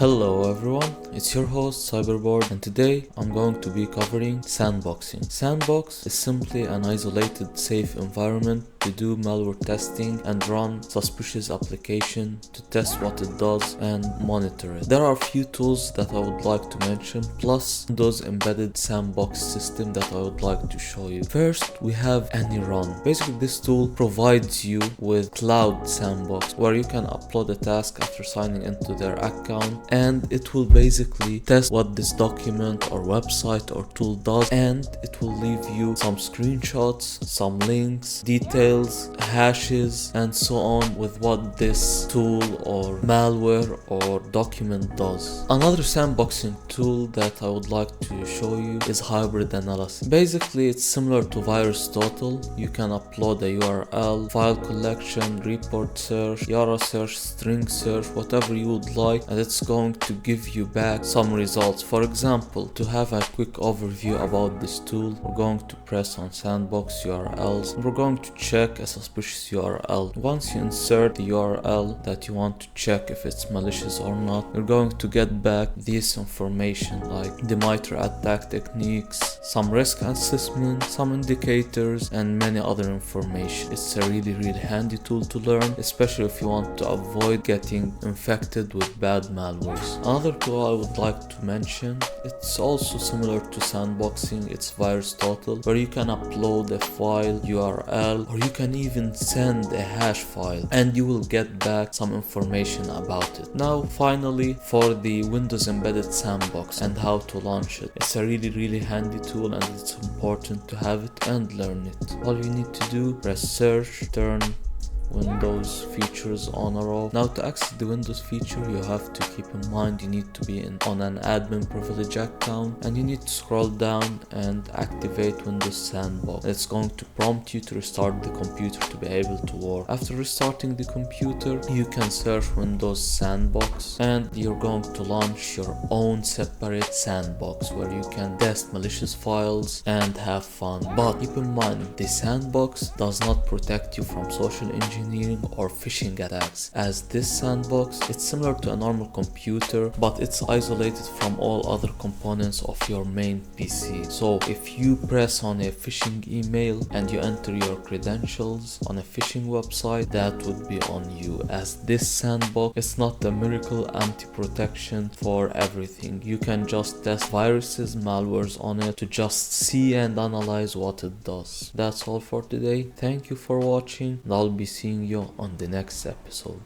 Hello everyone, it's your host CyberBored, and today I'm going to be covering sandboxing. Sandbox is simply an isolated, safe environment to do malware testing and run suspicious application to test what it does and monitor it. There are a few tools that I would like to mention, plus those embedded sandbox system that I would like to show you. First, we have Any.Run. Basically, this tool provides you with cloud sandbox where you can upload a task after signing into their account, and it will basically test what this document or website or tool does, and it will leave you some screenshots, some links, details, hashes, and so on with what this tool or malware or document does. Another sandboxing tool that I would like to show you is hybrid analysis. Basically, it's similar to VirusTotal. You can upload a URL, file collection, report search, Yara search, string search, whatever you would like, and it's going to give you back some results. For example, to have a quick overview about this tool, we're going to press on sandbox URLs. We're going to check a suspicious URL. Once you insert the URL that you want to check if it's malicious or not, you're going to get back this information like the MITRE attack techniques, some risk assessment, some indicators, and many other information. It's a really handy tool to learn, especially if you want to avoid getting infected with bad malwares. Another tool I would like to mention, it's also similar to sandboxing, it's VirusTotal, where you can upload a file URL, or you can even send a hash file and you will get back some information about it. Now finally, for the Windows embedded sandbox and how to launch it. It's a really handy tool, and it's important to have it and learn it. All you need to do, press search, turn Windows features on or off. Now to access the Windows feature, you have to keep in mind you need to be on an admin privilege account, and you need to scroll down and activate Windows Sandbox. It's going to prompt you to restart the computer to be able to work. After restarting the computer, you can search Windows Sandbox, and you're going to launch your own separate sandbox where you can test malicious files and have fun. But keep in mind, the sandbox does not protect you from social engineering or phishing attacks, as this sandbox, it's similar to a normal computer, but it's isolated from all other components of your main PC. So if you press on a phishing email and you enter your credentials on a phishing website, that would be on you, as this sandbox is not a miracle anti-protection for everything. You can just test viruses, malwares on it to just see and analyze what it does. That's all for today. Thank you for watching, and I'll be seeing you on the next episode.